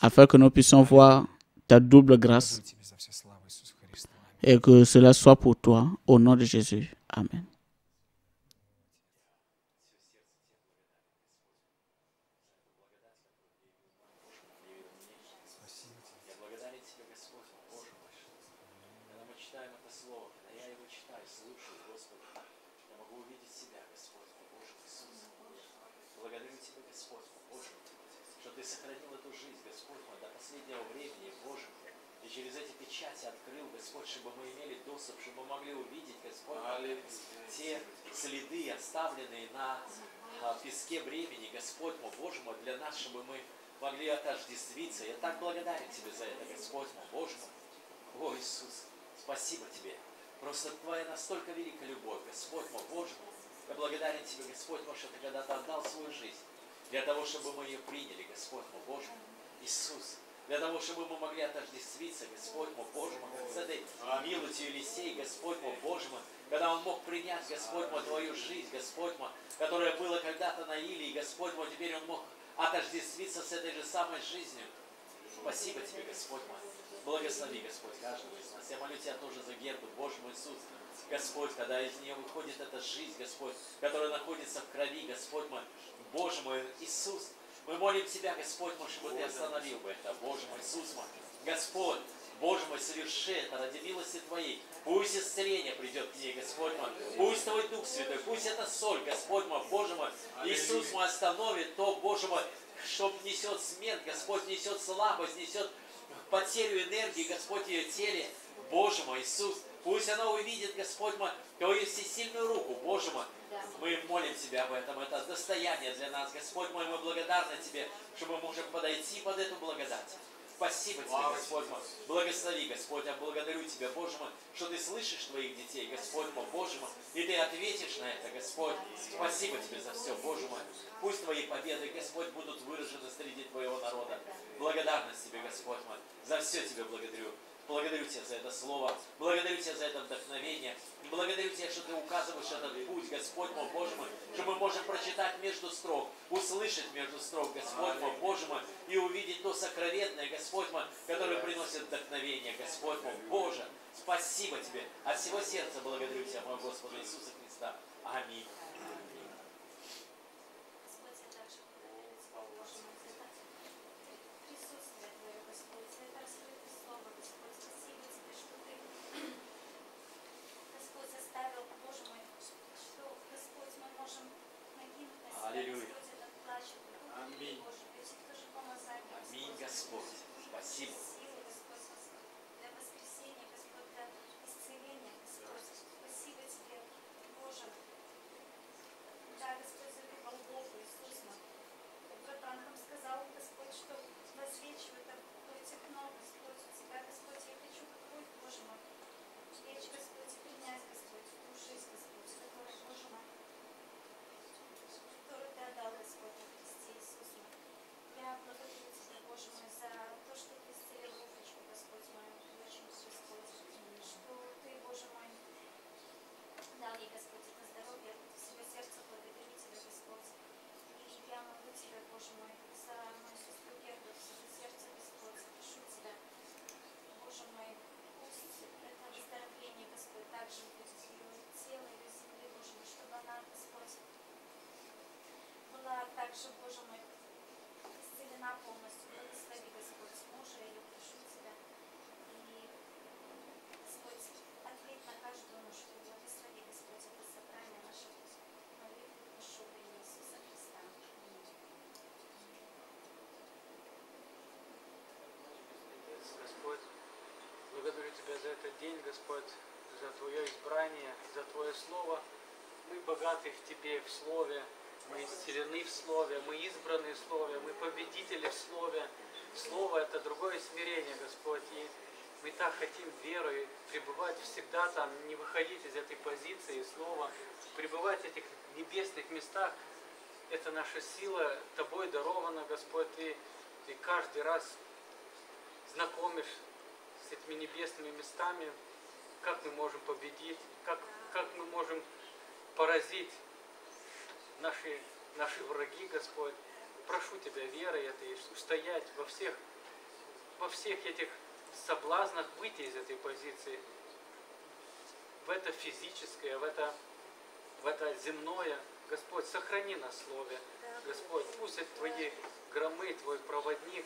afin que nous puissions voir ta double grâce. Et que cela soit pour toi, au nom de Jésus. Amen. Чтобы мы имели доступ, чтобы мы могли увидеть, Господь, те следы, оставленные на песке времени, Господь мой, Боже мой, для нас, чтобы мы могли отождествиться. Я так благодарен Тебе за это, Господь мой, Боже мой. О, Иисус, спасибо Тебе. Просто Твоя настолько великая любовь, Господь мой, Боже мой. Я благодарен Тебе, Господь мой, что Ты когда-то отдал свою жизнь для того, чтобы мы ее приняли, Господь мой, Боже мой. Иисус, для того, чтобы мы могли отождествиться, Господь мой, Боже мой, с этой милостью Елисея, Господь мой, Боже мой, когда он мог принять, Господь мой, Твою жизнь, Господь мой, которая была когда-то на Илии, Господь мой, теперь он мог отождествиться с этой же самой жизнью. Спасибо Тебе, Господь мой. Благослови, Господь, каждого из нас. Я молю Тебя тоже за Герду, Боже мой Иисус. Господь, когда из нее выходит эта жизнь, Господь, которая находится в крови, Господь мой, Боже мой, Иисус, мы молим Тебя, Господь мой, чтобы Ты остановил бы это, Боже мой, Иисус мой. Господь, Боже мой, соверши это ради милости Твоей. Пусть исцеление придет к ней, Господь мой. Пусть Твой Дух Святой, пусть эта соль, Господь мой, Боже мой, Иисус мой, остановит то, Боже мой, что несет смерть, Господь несет слабость, несет потерю энергии, Господь, в ее теле. Боже мой, Иисус, пусть она увидит, Господь мой, Твою всесильную руку, Боже мой. Мы молим Тебя об этом, это достояние для нас, Господь мой, мы благодарны Тебе, что мы можем подойти под эту благодать. Спасибо Тебе, Господь мой. Благослови, Господь, я благодарю Тебя, Боже мой, что Ты слышишь Твоих детей, Господь мой, Боже мой, и Ты ответишь на это, Господь. Спасибо Тебе за все, Боже мой. Пусть Твои победы, Господь, будут выражены среди Твоего народа. Благодарность Тебе, Господь мой. За все Тебя благодарю. Благодарю Тебя за это слово. Благодарю Тебя за это вдохновение. Благодарю Тебя, что Ты указываешь этот путь, Господь мой, Боже мой, что мы можем прочитать между строк, услышать между строк, Господь мой, Боже мой, и увидеть то сокровенное, Господь мой, которое приносит вдохновение, Господь мой, Боже. Спасибо Тебе. От всего сердца благодарю Тебя, мой Господа Иисуса Христа. Аминь. Аллилуйя. Аминь. Аминь, Господь. Спасибо. Для воскресения, Господь, для исцеления, Господь. Спасибо Тебе, Боже. Да, Господь, за Ты Голгофу, Иисус. Братан нам сказал, Господь, что возвечивает такое темно, Господь, у Тебя, Господь, я хочу кровь, Боже мой. Лечь, Господь, и принять, Господь, ту жизнь, Господь, которая, Боже мой, которую Ты отдал, Господь, во Христе Иисусе. Я благодарю Тебя, Боже мой, за то, что Ты исцелил Руфочку, Господь мой, доченьку, Господь, что Ты, Боже мой, дал ей, Господь, это здоровье. От всего сердца благодарю Тебя, Господь. И я молю Тебя, Боже мой, за мою сестру Герду, от всего сердца, Господь, прошу Тебя, Боже мой, пусть это выздоровление, Господь, также будет ее тело, ее земли, Боже мой, чтобы она, Господь, была также, Боже мой, исцелена полностью. Благослови, Господь, мужа, я прошу Тебя. И, Господь, ответь на каждую нужду. Благослови, Господь, это собрание наших молитв. Прошу во имя Иисуса Христа. Аминь. Господь, благодарю Тебя за этот день, Господь, за Твое избрание, за Твое Слово. Мы богаты в Тебе, в Слове. Мы исцелены в Слове, мы избраны в Слове, мы победители в Слове. Слово – это другое смирение, Господь. И мы так хотим верой пребывать всегда там, не выходить из этой позиции Слова, пребывать в этих небесных местах. Это наша сила, Тобой дарована, Господь. Ты каждый раз знакомишь с этими небесными местами, как мы можем победить, как мы можем поразить наши враги, Господь. Прошу Тебя верой этой, устоять во всех этих соблазнах, выйти из этой позиции, в это физическое, в это земное. Господь, сохрани нас в Слове. Господь, пусть это Твои громы, Твой проводник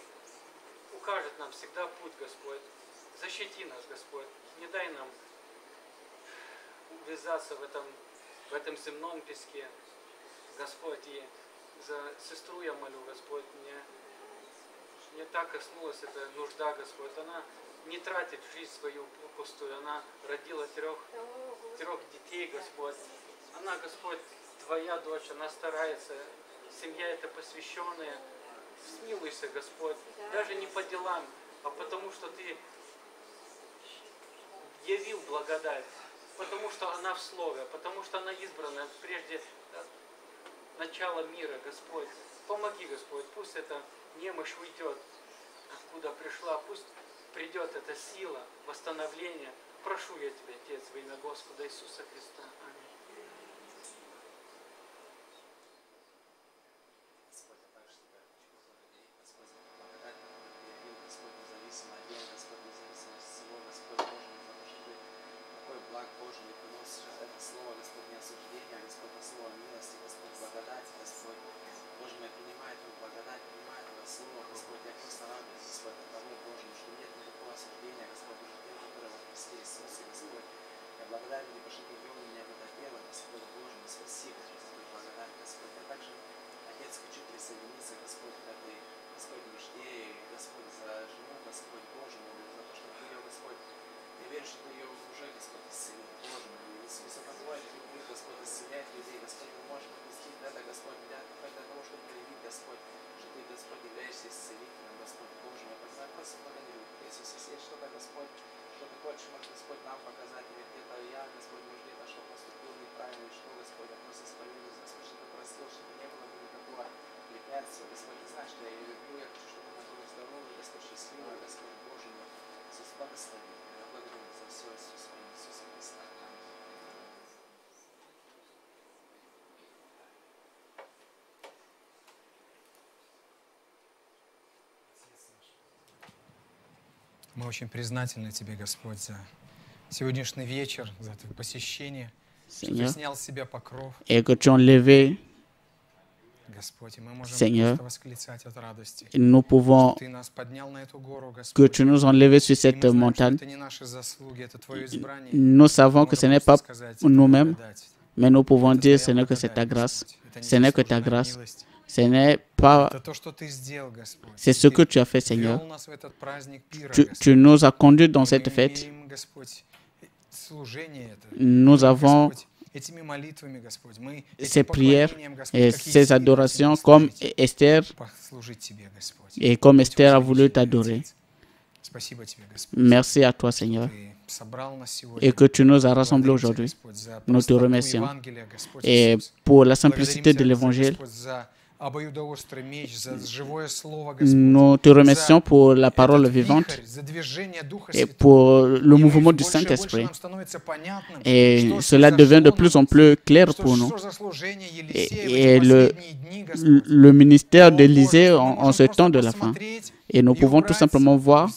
укажет нам всегда путь, Господь. Защити нас, Господь. Не дай нам увязаться в этом земном песке. Господь, и за сестру я молю, Господь, мне так коснулась эта нужда, Господь. Она не тратит жизнь свою пустую. Она родила трех детей, Господь. Она, Господь, Твоя дочь, она старается. Семья эта посвященная. Смилуйся, Господь. Даже не по делам, а потому что Ты явил благодать. Потому что она в Слове, потому что она избрана прежде начала мира, Господь. Помоги, Господь, пусть эта немощь уйдет, откуда пришла, пусть придет эта сила, восстановление. Прошу я Тебя, Отец, во имя Господа Иисуса Христа. Аминь. Господь, я также Тебя хочу благодарить, Господь, за благодать, которую Ты явил, Господь, независимо от день, Господь, независимо от всего, Господь Божий, за то, что Ты такой благ Божий не приносишь это слово, Господь, не осуждение, а Господь, а слово милости, Господь, благодать, Господь. Боже мой, принимай Твою благодать, принимай Твое слово, Господь, я просто радуюсь, Господь, от того, Боже, что нет никакого осуждения, Господь, присоединиться, Господь, к этой, Господь, нужде, и, Господь, за жену, Господь, Боже мой, за то, что Ты ее, Господь, я верю, что Ты ее уже, Господь, исцелил, Боже мой, Иисуса, позволь любви, Господь, исцелять людей, Господь, мы можем допустить это, Господь, для того, чтобы проявить, Господь, что Ты, Господь, являешься исцелителем, Господь, Боже мой, я просто благодарю, Иисус, если есть что-то, Господь, что Ты хочешь, может, Господь, нам показать, или где-то я, Господь, может, где-то что поступил неправильно, и что, Господь, я просто исповедуюсь, Господь, что Ты простил, чтобы не было бы никакого препятствия, Господь, Ты знаешь, что я ее люблю, я хочу, чтобы она была здоровой, Господь, счастливой, Господь, Боже мой, Иисус, благослови, я благодарю за все, Иисус, во имя Иисуса Христа. Аминь. Мы очень признательны Тебе, Господь, за сегодняшний вечер, за Твое посещение, что Ты Seigneur, снял с себя покров, et que tu as enlevé, Господь, и мы можем Seigneur, просто восклицать от радости, nous pouvons, что Ты нас поднял на эту гору, que Господь. tu nous as enlevés sur И cette мы знаем, что montagne. это не наши заслуги, это Твое избрание. Nous savons que ce n'est pas сказать, nous-mêmes, благодать. mais nous pouvons Это dire Твоя ce n'est que c'est ta благодать, grâce. Господь. Это Ce n'est que ta незаслуженная grâce. милость. Ce n'est pas, Это то, что Ты сделал, Господь. c'est ce que tu as fait, Ты Seigneur. ввел нас в этот праздник пира, Tu Господь. nous as conduits dans Мы cette fête. имеем, Господь, служение это. Nous avons Господь, этими молитвами, Господь, мы ces этим prières поклонением, Господь, et как ces Есея adorations хотим comme послужить, Esther послужить Тебе, Господь. et comme Быть Esther a voulu возвеличенным, t'adorer. Отец. Спасибо Тебе, Господь. Merci à toi, Seigneur, Ты собрал нас сегодня. et que tu nous as rassemblés Благодарим Тебя, aujourd'hui. Господь, за Nous te простоту remercions. Евангелия, Господь Et Иисус. pour la Благодарим simplicité de Тебя, l'évangile, Господь, за обоюдоострый меч, за живое слово, Господь. nous te remercions pour la parole Этот vivante вихрь, за движение Духа et Святого. pour le И мы mouvement du больше и больше Saint-Esprit. нам становится понятным, Et что cela devient de произошло plus en нам, plus clair что pour nous. что за служение Елисея в Et эти последние дни, Господь. le ministère О, Боже, d'Élysée что мы en можем ce просто temps de la fin. посмотреть Et nous и pouvons tout убрать simplement voir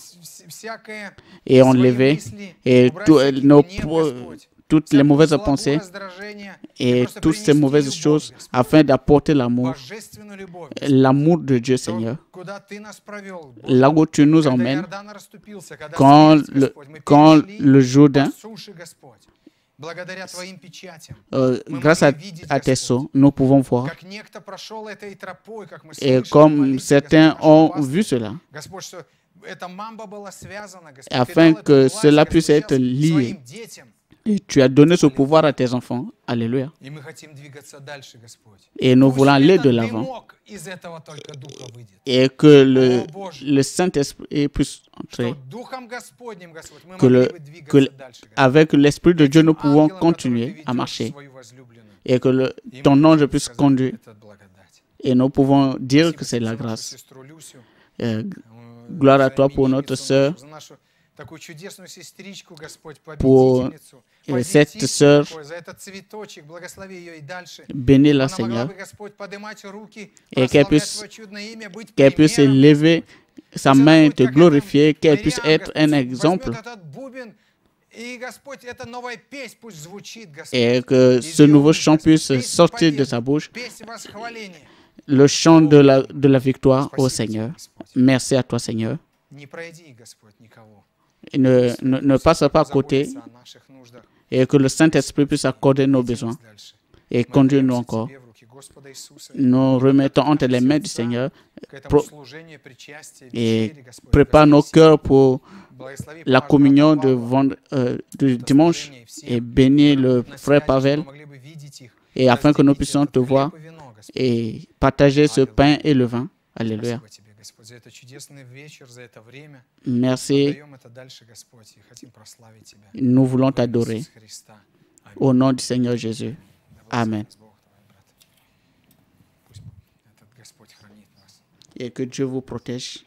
всякое et свои enlever мысли, et убрать tous всякий nos гнев, Господь, toutes les всякую mauvaises злобу, pensées раздражение, et просто toutes ces принести mauvaises любовь, choses Господь, afin d'apporter l'amour, божественную любовь, Господь. l'amour de Dieu, То, Seigneur. куда Ты нас провел, Là Боже, où tu nous когда emmènes, Иордан расступился, когда quand смерть, Господь, мы quand перешли le Jourdain, по суше, Господь, благодаря Твоим печатям, grâce à tes sceaux, nous pouvons voir. как некто прошел этой тропой, как мы Et слышали, comme молитве, certains Господь, нашего ont пастыря. vu cela, Господь, что эта мамба была связана, Господь, afin Ты дал эту que власть, cela Господь, puisse être сейчас lié. своим детям. Et tu as donné ce pouvoir à tes enfants. Alléluia. И мы хотим двигаться дальше, Господь. Et nous Пусть voulons aller этот de l'avant. дымок из этого только духа выйдет. Et que О, Боже, le Saint-Esprit puisse entrer. что духом Господним, Господь, мы Que могли бы двигаться дальше, Господь. avec l'Esprit de Dieu, nous Этим pouvons ангелом, которого Ты continuer à ведешь, marcher. свою возлюбленную. Et que И ton мы ange можем puisse сказать, conduire. это благодать. Et nous pouvons dire Спасибо que c'est тебе la за нашу grâce. сестру Люсю, Gloire à за toi pour notre именинницу sœur, нашу, за нашу такую чудесную сестричку, Господь, pour победительницу, cette позитив sœur. такой, за этот цветочек, благослови ее и дальше. Bénis-la, Она могла Seigneur, бы, Господь, поднимать руки, et qu'elle прославлять puisse, Твое чудное имя, быть qu'elle puisse примером. élever sa Пусть она main et будет te как glorifier, эта qu'elle puisse Мириам, être un Господь, exemple. возьмет этот бубен, и, Господь, эта новая песнь пусть звучит, Господь. Et que из ce ее nouveau уст, chant Господь, puisse песнь sortir de победы, sa bouche, песнь восхваления. le chant de la victoire au Спасибо тебе, Seigneur. Господь. Merci à toi, Seigneur. Не пройди, Господь, никого. Et ne passe pas à côté Позаботиться о наших нуждах. et que le Saint-Esprit puisse accorder nos besoins Дальше. et Мы conduire-nous отдаемся encore. тебе в руки Господа Иисуса, Nous remettons entre les mains du Seigneur к этому pro- служению, причастию, et вечере, Господь, prépare nos воскресенье. cœurs pour Благослови la Павла, communion de, Павла, de dimanche служение, всех, et bénis le на frère связи, Pavel чтобы мы могли бы видеть их, et afin que nous разделить puissions этот te voir хлеб и вино, Господь. et partager ce pain et le vin. Alléluia. Спасибо тебе, Господь, за этот чудесный вечер, за это время. Merci. Отдаем это дальше, Господь, и хотим прославить Тебя. Nous voulons Во имя t'adorer. Иисуса Христа. Аминь. Au nom du Seigneur Jésus. Да Amen. благословит Бог твой, брат. Пусть этот Господь хранит нас. Et que Dieu vous protège.